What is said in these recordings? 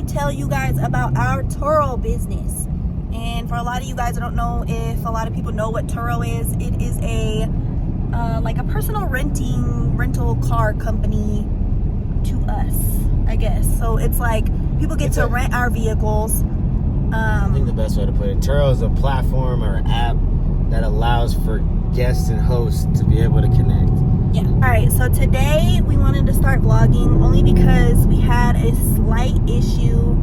to tell you guys about our Turo business. And for a lot of you guys, I don't know if a lot of people know what Turo is. It is a like a personal rental car company to us, I guess. So it's like people get to rent our vehicles. I think the best way to put it, Turo is a platform or app that allows for guests and hosts to be able to connect. Yeah. All right, so today we wanted to start vlogging only because we had a slight issue.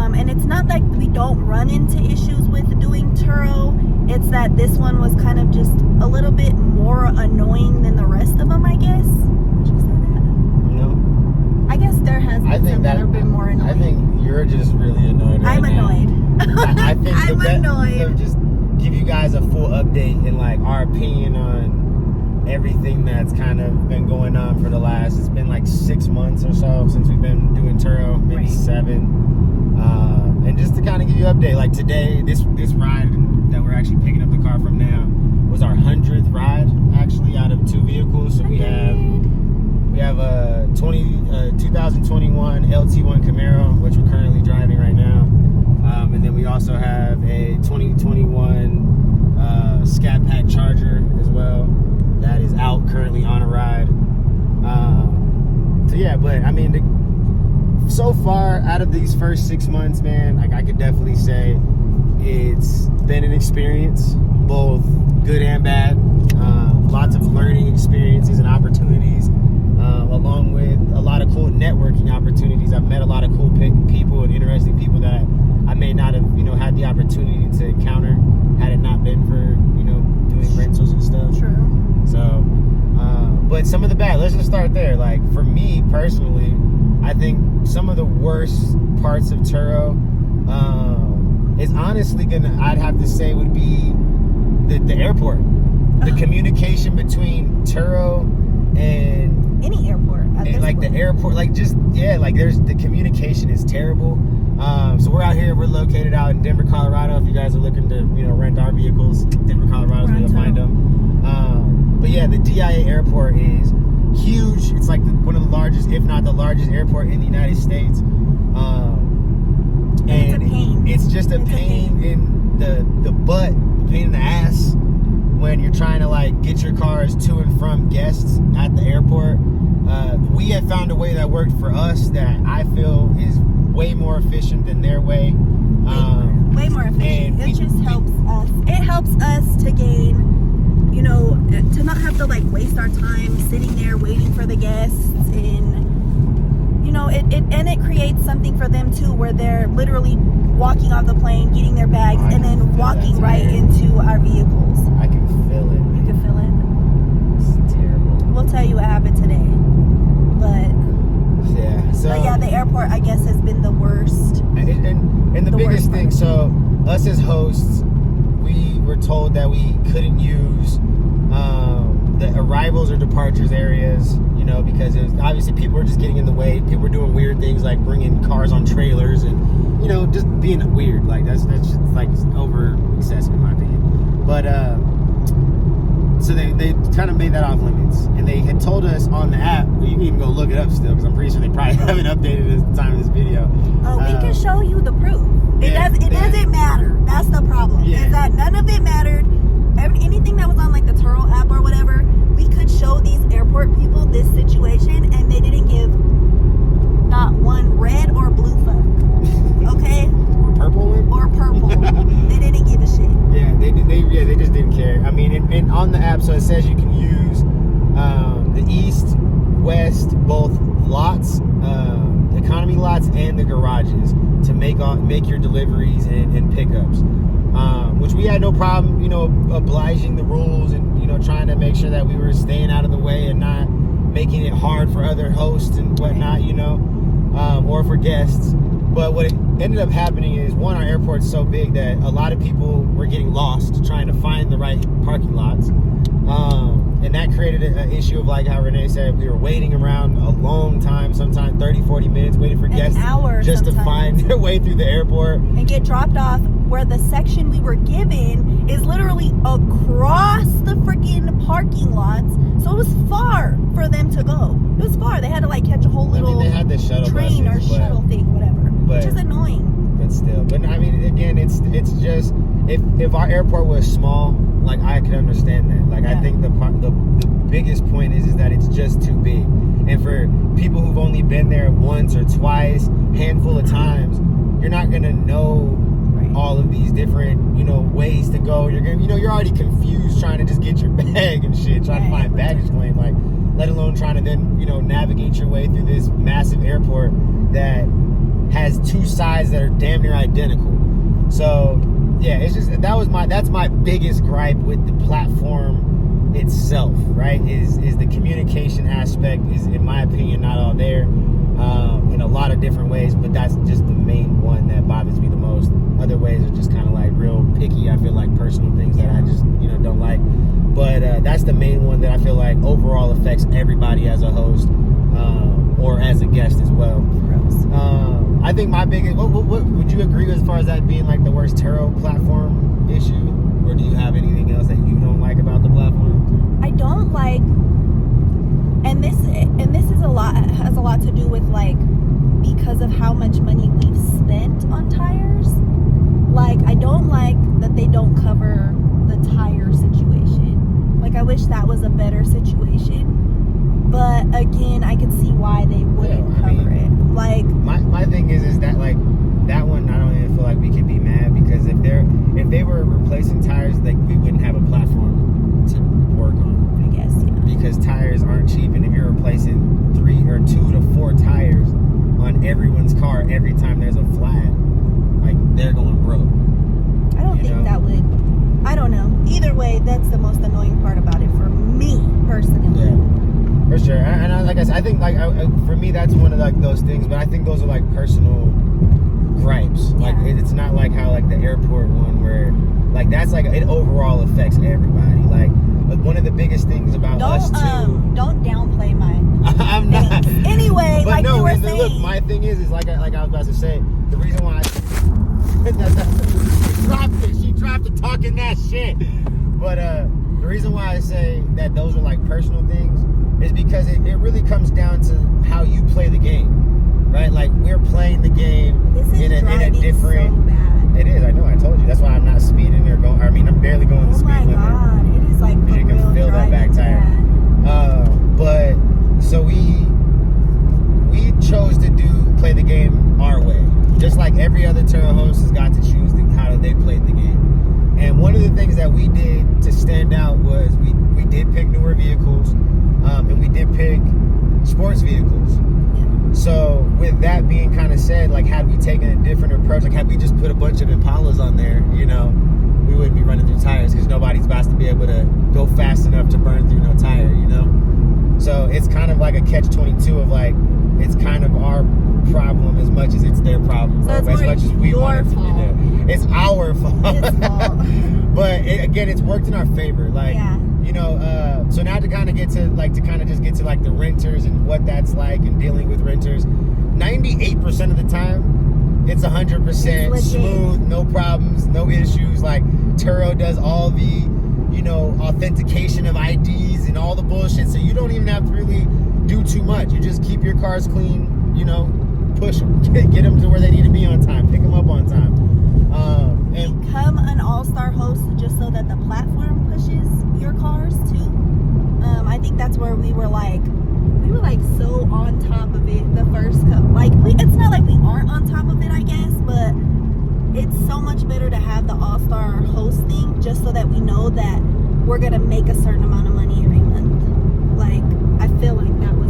And it's not that we don't run into issues with doing Turo. It's that this one was kind of just a little bit more annoying than the rest of them, I guess. Would you say that? No. I guess there has been some that have been more annoying. I think you're just really annoyed right I'm now. annoyed. I think I'm annoyed. So just give you guys a full update and like our opinion on everything that's kind of been going on for the last, it's been like 6 months or so since we've been doing Turo, maybe Right. 7. And just to kind of give you an update, like today, this ride that we're actually picking up the car from now was our 100th ride, actually, out of 2 vehicles. So we have a 2021 LT1 Camaro, which we're currently driving right now. And then we also have a 2021 Scat Pack Charger as well. That is out currently on a ride. So yeah, but I mean, so far out of these first 6 months, man, like I could definitely say it's been an experience, both good and bad. Lots of learning experiences and opportunities, along with a lot of cool networking opportunities. I've met a lot of cool people and interesting people that I may not have, had the opportunity to encounter had it not been for, doing rentals and stuff. True. So, but some of the bad, let's just start there. Like for me personally, I think some of the worst parts of Turo is honestly I'd have to say would be the airport. The communication between Turo and any airport. Like the airport, like the communication is terrible. So we're out here, we're located out in Denver, Colorado. If you guys are looking to, rent our vehicles, Denver, Colorado is where you'll find them. But yeah, the DIA airport is huge. It's like one of the largest, if not the largest airport in the United States. And it's a pain. It's just a pain in the butt, pain in the ass when you're trying to like get your cars to and from guests at the airport. We have found a way that worked for us that I feel is way more efficient than their way. Way more efficient. It just helps us. It helps us to gain, to not have to like waste our time sitting there waiting for the guests, and it creates something for them too, where they're literally walking off the plane, getting their bags, and then walking right into our vehicles. I can feel it. You can feel it. It's terrible. We'll tell you what happened today, but the airport I guess has been the worst. And the biggest thing, so us as hosts, we were told that we couldn't use the arrivals or departures areas, because it was, obviously people were just getting in the way. People were doing weird things like bringing cars on trailers and, just being weird. Like that's just like over excessive in my opinion. But so they kind of made that off limits, and they had told us on the app. You can even go look it up still, because I'm pretty sure they probably haven't updated it at the time of this video. Oh, we can show you the proof. It doesn't matter. That's the problem. Yeah. Is that none of it mattered. Anything that was on like the Turo app or whatever, we could show these airport people this situation, and they didn't give not one red or blue fuck. Okay? Or purple one? Or purple. They didn't give a shit. Yeah, they just didn't care. I mean, and on the app, so it says you can use the east, west, both lots, economy lots, and the garages to make your deliveries and pickups. Which we had no problem, obliging the rules and, trying to make sure that we were staying out of the way and not making it hard for other hosts and whatnot, or for guests. But what it ended up happening is, one, our airport's so big that a lot of people were getting lost trying to find the right parking lots. And that created an issue of, like how Renee said, we were waiting around a long time, sometimes 30, 40 minutes, waiting for guests just to find their way through the airport. And get dropped off where the section we were given is literally across the freaking parking lots. So it was far for them to go. It was far. They had to like catch a whole little they had the shuttle train buses, or shuttle thing, whatever. but which is annoying. But still, but I mean, again, it's just if our airport was small, like I could understand that. Like I think the biggest point is that it's just too big, and for people who've only been there once or twice, handful of times, you're not gonna know all of these different, ways to go. You're gonna, you're already confused trying to just get your bag and shit, trying to find baggage claim, like, let alone trying to then, navigate your way through this massive airport that has two sides that are damn near identical. So, yeah, it's just, that's my biggest gripe with the platform itself, right? Is the communication aspect is, in my opinion, not all there, in a lot of different ways, but that's just the main one that bothers me the most. Other ways are just kind of like real picky. I feel like personal things that I just, don't like. But that's the main one that I feel like overall affects everybody as a host, or as a guest as well. I think my biggest, what would you agree with as far as that being like the worst Turo platform issue? Or do you have anything else that you don't like about the platform? I don't like, and this is has a lot to do with like, because of how much money we've spent on tires. Like, I don't like that they don't cover the tire situation. Like, I wish that was a better situation. But again, I can see why they wouldn't cover it. Like, my thing is that like that one, I don't even feel like we could be mad, because if they were replacing tires, like, we wouldn't have a platform to work on. I guess, yeah. Because tires aren't cheap, and if you're replacing 3 or 2 to 4 tires on everyone's car every time there's a flat, like, they're going broke. I don't think that would. I don't know. Either way, that's the most annoying part about it for me personally. Yeah, for sure. And like I said, I think like for me that's one of like those things, but I think those are like personal gripes. Like it's not like how like the airport one where like that's like it overall affects everybody. Like one of the biggest things about us too. Don't downplay my. I'm not. Anyway, but like no, you were and saying. Look, my thing is like I was about to say, the reason why she dropped it talking that shit. But the reason why I say that those are like personal things is because it really comes down to how you play the game, right? Like, we're playing the game in a different. So bad. It is. I know. I told you. That's why I'm not speeding or going. I mean, I'm barely going the speed limit. Oh my god! It is like you can feel that back tire. But so we chose to play the game our way, just like every other Turo host has got to choose how they played the game. And one of the things that we did to stand out was we did pick newer vehicles, and we did pick sports vehicles. So with that being kind of said, like, had we taken a different approach, like had we just put a bunch of Impalas on there, we wouldn't be running through tires, because nobody's about to be able to go fast enough to burn through no tire, So it's kind of like a catch-22 of like, it's kind of our problem as much as it's their problem. So it's as much as we want it to be there. It's our fault. But again, it's worked in our favor. Like, so now to kind of get to like, the renters and what that's like and dealing with renters, 98% of the time, it's 100% smooth, no problems, no issues. Like, Turo does all the, authentication of IDs and all the bullshit. So you don't even have to really do too much. You just keep your cars clean, push them, get them to where they need to be on time, pick them up on time. And become an AllStar host just so that the platform pushes your cars too. I think that's where we were like so on top of it the first couple. Like, it's not like we aren't on top of it, I guess, but it's so much better to have the AllStar host thing just so that we know that we're gonna make a certain amount of money every month. Like, I feel like that was.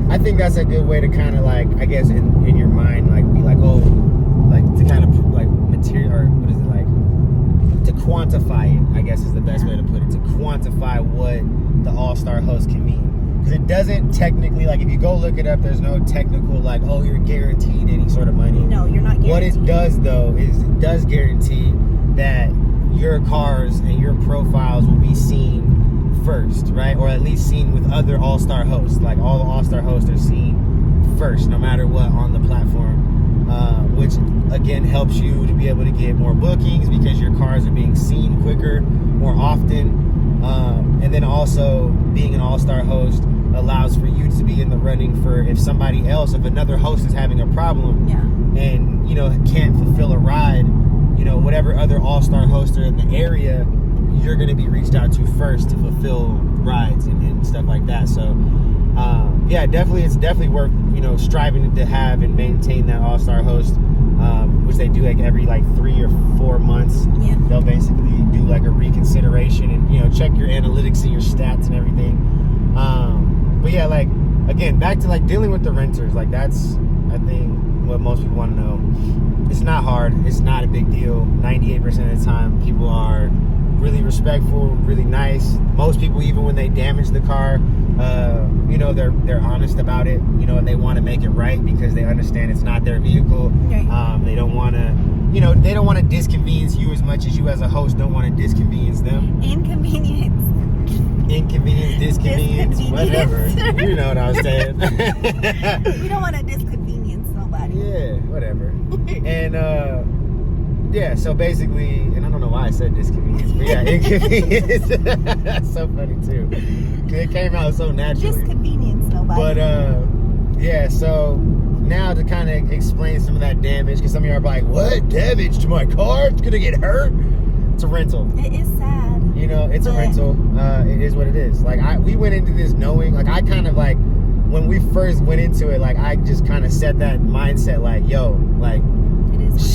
I think that's a good way to kind of like, I guess in your mind, like be like, oh, like to kind of like material, or what is it, like to quantify it, I guess is the best way to put it, to quantify what the AllStar host can mean. Because it doesn't technically, like if you go look it up, there's no technical like, oh, you're guaranteed any sort of money. No, you're not guaranteed. What it does though is it does guarantee that your cars and your profiles will be seen first, right? Or at least seen with other AllStar hosts. Like, all the AllStar hosts are seen first, no matter what, on the platform, which again helps you to be able to get more bookings because your cars are being seen quicker, more often. And then also being an AllStar host allows for you to be in the running for if somebody else, if another host is having a problem, and can't fulfill a ride, whatever other AllStar hosts are in the area, you're going to be reached out to first to fulfill rides and stuff like that. So it's definitely worth striving to have and maintain that AllStar host, which they do like every 3 or 4 months. They'll basically do like a reconsideration and check your analytics and your stats and everything. But yeah, again, back to dealing with the renters, that's I think what most people want to know. It's not hard. It's not a big deal. 98% of the time, people are really respectful, really nice. Most people, even when they damage the car, they're honest about it, and they want to make it right because they understand it's not their vehicle. They don't want to, they don't want to disconvenience you as much as you as a host don't want to disconvenience them. Inconvenience, disconvenience, whatever. You know what I was saying. We don't want to disconvenience nobody. Yeah, whatever. And so basically, and I don't know why I said disconvenience, but yeah, inconvenience. That's so funny too. It came out so naturally. Disconvenience nobody. But so now to kind of explain some of that damage, because some of you are like, what? Damage to my car? It's gonna get hurt? It's a rental. It is sad. It's a rental. It is what it is. We went into this knowing, I kind of when we first went into it, I just kind of set that mindset,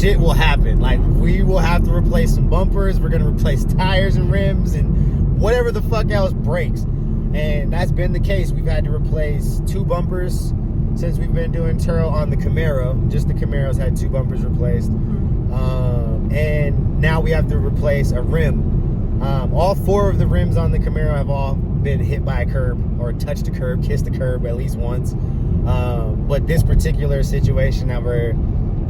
shit will happen. We will have to replace some bumpers. We're going to replace tires and rims and whatever the fuck else breaks. And that's been the case. We've had to replace 2 bumpers since we've been doing Turo on the Camaro. Just the Camaro's had 2 bumpers replaced. And now we have to replace a rim. All 4 of the rims on the Camaro have all been hit by a curb or touched a curb, kissed a curb at least once. But this particular situation that we're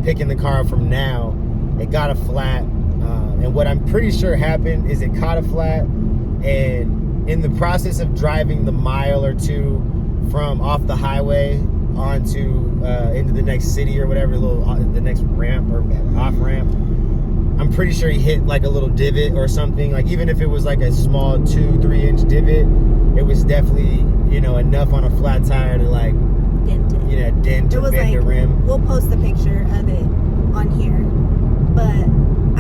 picking the car up from now, it got a flat. And what I'm pretty sure happened is it caught a flat, and in the process of driving the mile or 2 from off the highway onto into the next city or whatever, the next ramp or off ramp, I'm pretty sure he hit a little divot or something. Even if it was a small 2-3 inch divot, it was definitely enough on a flat tire to dent it. Dent or bend the rim. We'll post a picture of it on here. But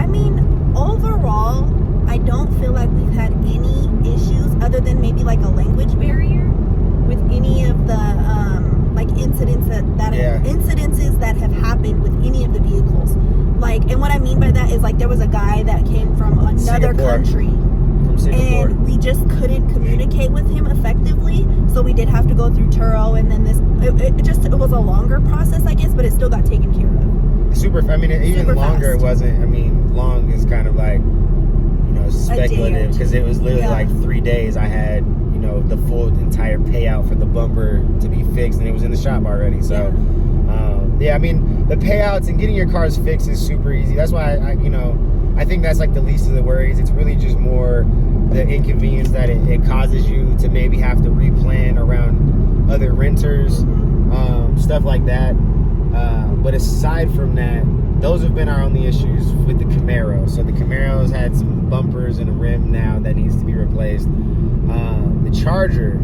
I mean, overall, I don't feel like we've had any issues other than maybe a language barrier with any of the incidences that have happened with any of the vehicles. And what I mean by that is there was a guy that came from another country. And we just couldn't communicate with him effectively, so we did have to go through Turo, and then it was a longer process, I guess, but it still got taken care of. Even longer fast. It wasn't. Long is kind of speculative, because it was literally 3 days. I had the full entire payout for the bumper to be fixed, and it was in the shop already. So the payouts and getting your cars fixed is super easy. That's why I think that's the least of the worries. It's really just more the inconvenience that it causes you to maybe have to replan around other renters, stuff like that. But aside from that, those have been our only issues with the Camaro. So the Camaro's had some bumpers and a rim now that needs to be replaced. The Charger,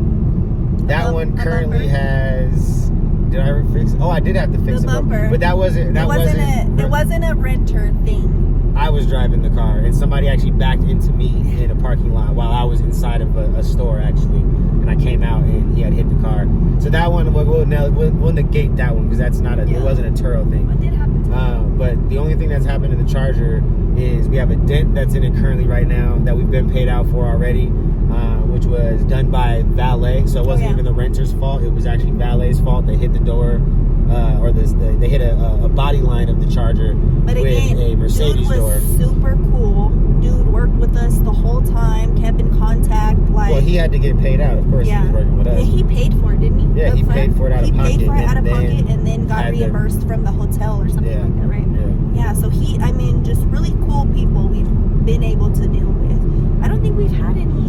that one currently has. Did I ever fix it? Oh, I did have to fix the bumper. But that wasn't. It wasn't a renter thing. I was driving the car, and somebody actually backed into me in a parking lot while I was inside of a store, actually. And I came out, and he had hit the car. So that one, we'll negate that one, because that's not it wasn't a Turo thing. What did happen to it? But the only thing that's happened to the Charger is we have a dent that's in it currently right now that we've been paid out for already, which was done by valet. So it wasn't even the renter's fault. It was actually valet's fault. They hit the door, they hit a body line of the Charger with a Mercedes door. Dude was super cool. Dude worked with us the whole time, kept in contact. Well, he had to get paid out, of course. He was working with us. He paid for it, didn't he? Yeah, he paid for it out of pocket. He paid for it out of pocket and then got reimbursed from the hotel or something like that, right? Yeah, so just really cool people we've been able to deal with. I don't think we've had any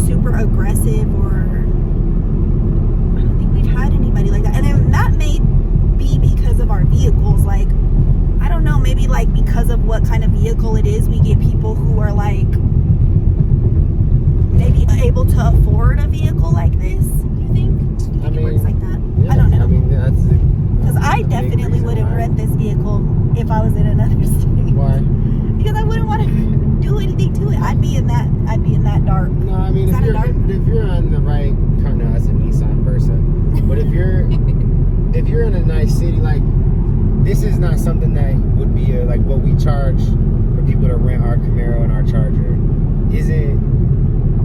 super aggressive, or I don't think we've had anybody like that. And then that may be because of our vehicles. I don't know, maybe because of what kind of vehicle it is, we get people who are maybe able to afford a vehicle like I definitely wouldn't rent this vehicle if I was in another state. Why? Because I wouldn't want to do anything to it. I'd be in that dark. No, I mean, if you're on the right, no, that's a Nissan Versa. But if you're in a nice city, like, this is not something that would be like what we charge for people to rent our Camaro and our Charger. Isn't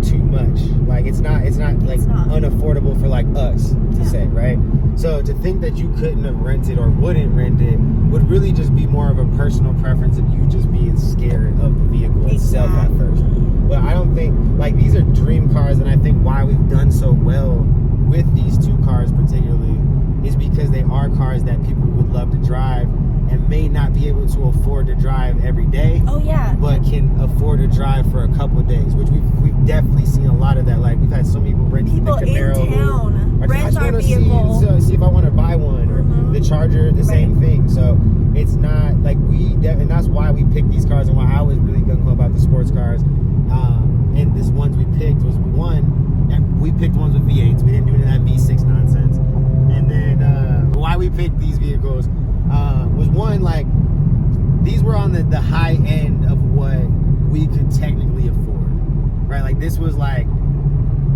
too much. Like, it's not like unaffordable for like us to say, right? So to think that you couldn't have rented or wouldn't rent it would really just be more of a personal preference of you just being scared of the vehicle itself at first. But I don't think, like, these are dream cars, and I think why we've done so well with these two cars particularly is because they are cars that people would love to drive and may not be able to afford to drive every day. Oh yeah. But can afford to drive for a couple of days, which we've definitely seen a lot of that. Like, we've had so many people rent the Camaro in town rent our vehicle. See if I want to buy one, or the Charger, the same thing. So it's not like and that's why we picked these cars, and why I was really gung-ho about the sports cars. And this ones we picked was we picked ones with V8s. We didn't do any of that V6 nonsense. And then why we picked these vehicles was one, like, these were on the high end of what we could technically afford, right? Like, this was like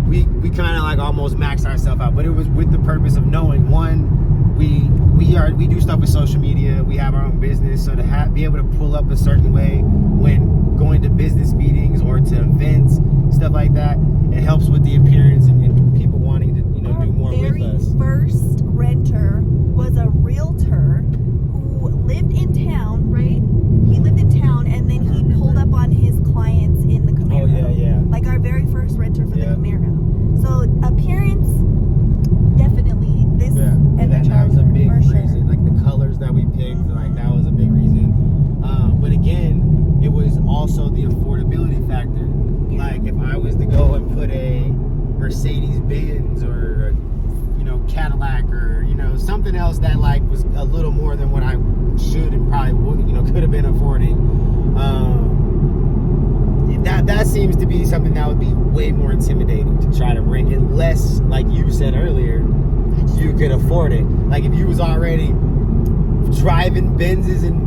we kind of like almost maxed ourselves out, but it was with the purpose of knowing, one, we do stuff with social media, we have our own business, so to be able to pull up a certain way when going to business meetings or to events, stuff like that, it helps with the appearance and people wanting to do more with us. Our very first renter was a realtor who lived in town, right? He lived in town, and then he pulled up on his clients in the Camaro. Oh yeah. Like our very first renter for the Camaro. So appearance, definitely this and the Charger. That was a big reason. Sure. Like, the colors that we picked, like, that was a big reason. But again, it was also the affordability factor. Yeah. Like, if I was to go and put a Mercedes Benz or Cadillac or something else that like was a little more than what I should and probably would could have been affording, that seems to be something that would be way more intimidating to try to rent, unless, like you said earlier, you could afford it. Like, if you was already driving Benzes and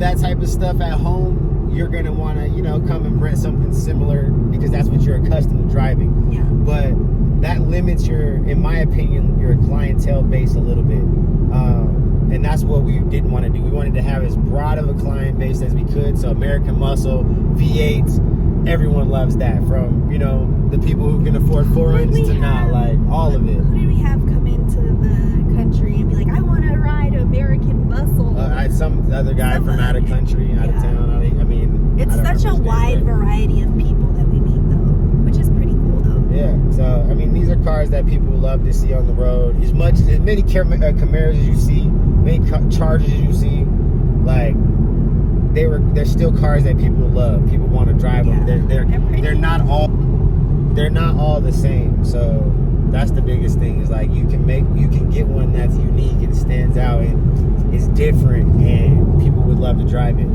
that type of stuff at home, you're gonna want to come and rent something similar because that's what you're accustomed to driving. Yeah. But that limits in my opinion, your clientele base a little bit. And that's what we didn't want to do. We wanted to have as broad of a client base as we could. So American Muscle, V8s, everyone loves that. From, the people who can afford foreigns to not, like, all of it. Who did we have come into the country and be like, I want to ride American Muscle? Some other guy from out of country, out of town. I mean, it's such a wide variety of people that we meet, though, which is pretty cool, though. Yeah, so I mean, these are cars that people love to see on the road. As many Camaros as you see, many Chargers as you see, like, they're still cars that people love. People want to drive them. They're not all the same. So that's the biggest thing, is like, you can get one that's unique and stands out and is different, and people would love to drive it.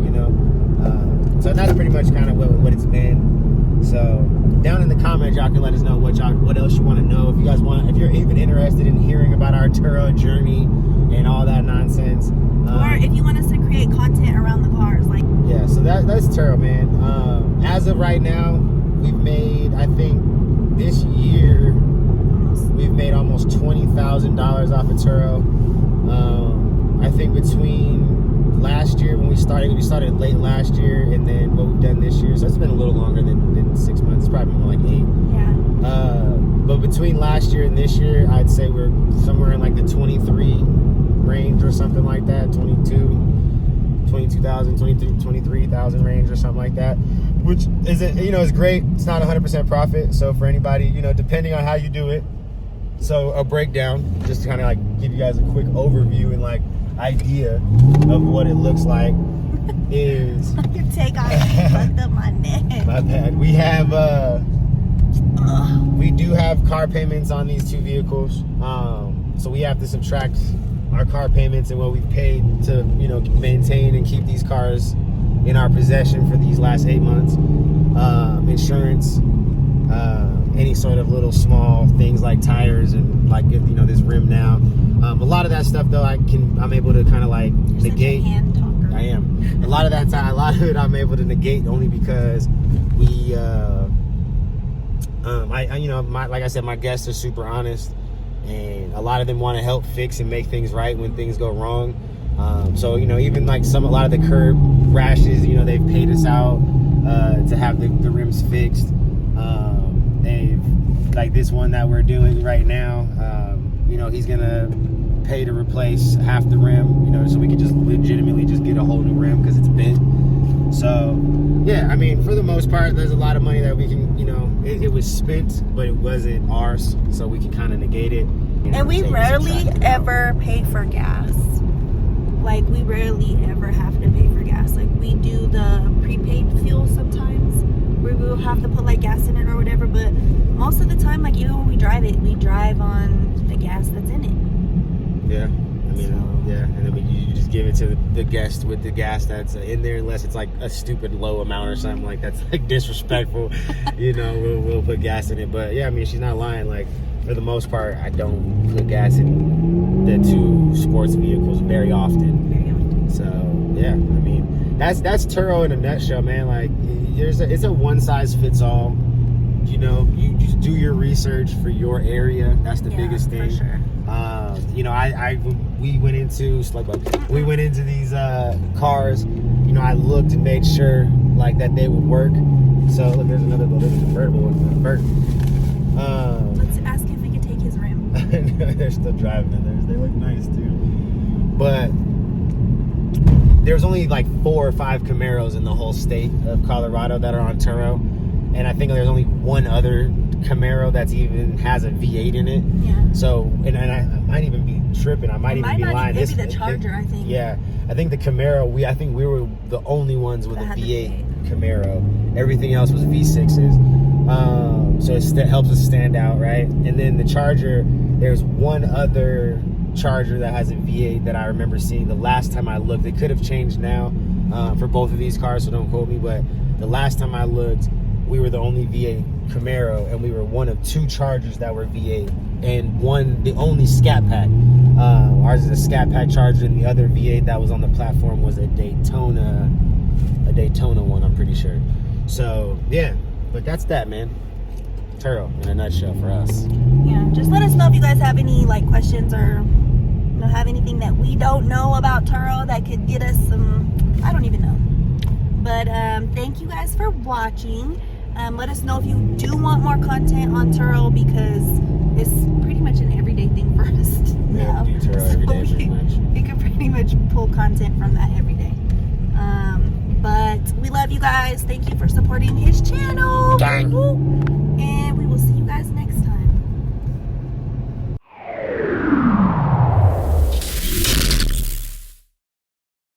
So that's pretty much kind of what it's been. So down in the comments, y'all can let us know what else you want to know. If you're even interested in hearing about our Turo journey and all that nonsense, or if you want us to create content around the cars, like, yeah. So that's Turo, man. As of right now, we've made, I think this year, we've made almost $20,000 off of Turo. I think between last year when we started late last year, and then what we've done this year, so it's been a little longer than 6 months. It's probably more like 8. Yeah. But between last year and this year, I'd say we're somewhere in like the 23 range or something like that. 22,000, 23,000 range or something like that, which is is great. It's not 100% profit, so for anybody, depending on how you do it. So a breakdown, just to kind of like give you guys a quick overview and like idea of what it looks like is your take off fucked up my neck. My bad. We do have car payments on these two vehicles, so we have to subtract our car payments and what we've paid to maintain and keep these cars in our possession for these last 8 months. Insurance, any sort of little small things like tires and like this rim now. A lot of that stuff though, I'm able to kind of like You're negate. Such a hand talker. I am. A lot of it I'm able to negate only because we, like I said, my guests are super honest, and a lot of them want to help fix and make things right when things go wrong. So even like a lot of the curb rashes, they've paid us out to have the rims fixed. They've, like this one that we're doing right now, he's gonna pay to replace half the rim, so we could just legitimately just get a whole new rim because it's bent. So yeah, I mean, for the most part, there's a lot of money that we can, it was spent, but it wasn't ours, so we can kind of negate it. And we rarely ever pay for gas. Like, we rarely ever have to pay for gas. Like, we do the prepaid fuel sometimes, where we'll have to put like gas in it or whatever, but most of the time, like even when we drive on the gas that's in it. Yeah, I mean, yeah, and then you just give it to the guest with the gas that's in there, unless it's like a stupid low amount or something like that's like disrespectful. We'll put gas in it. But yeah, I mean, she's not lying. Like, for the most part, I don't put gas in the two sports vehicles very often. So yeah, I mean, that's Turo in a nutshell, man. Like, it's a one size fits all. You just do your research for your area. That's the biggest thing. For sure. We went into these cars. I looked and made sure like that they would work. So look, there's a convertible one. Let's ask if we could take his rim. They're still driving in theirs. They look nice too. But there's only like 4 or 5 Camaros in the whole state of Colorado that are on Turo, and I think there's only one other Camaro that's even has a V8 in it. Yeah. So, and I might even be tripping. I might even be lying. Maybe the Charger, I think. Yeah, I think the Camaro. I think we were the only ones with a V8 Camaro. Everything else was V6s. So it helps us stand out, right? And then the Charger. There's one other Charger that has a V8 that I remember seeing the last time I looked. It could have changed now for both of these cars, so don't quote me. But the last time I looked, we were the only V8 Camaro, and we were one of 2 Chargers that were V8, and the only Scat Pack. Ours is a Scat Pack Charger, and the other V8 that was on the platform was a Daytona one, I'm pretty sure. So yeah, but that's that, man. Turo in a nutshell for us. Yeah, just let us know if you guys have any like questions or have anything that we don't know about Turo that could get us some, I don't even know. But thank you guys for watching. Let us know if you do want more content on Turo, because it's pretty much an everyday thing for us now. We do Turo every day, pretty much. We can pretty much pull content from that every day. But we love you guys. Thank you for supporting his channel. Dang. Woo.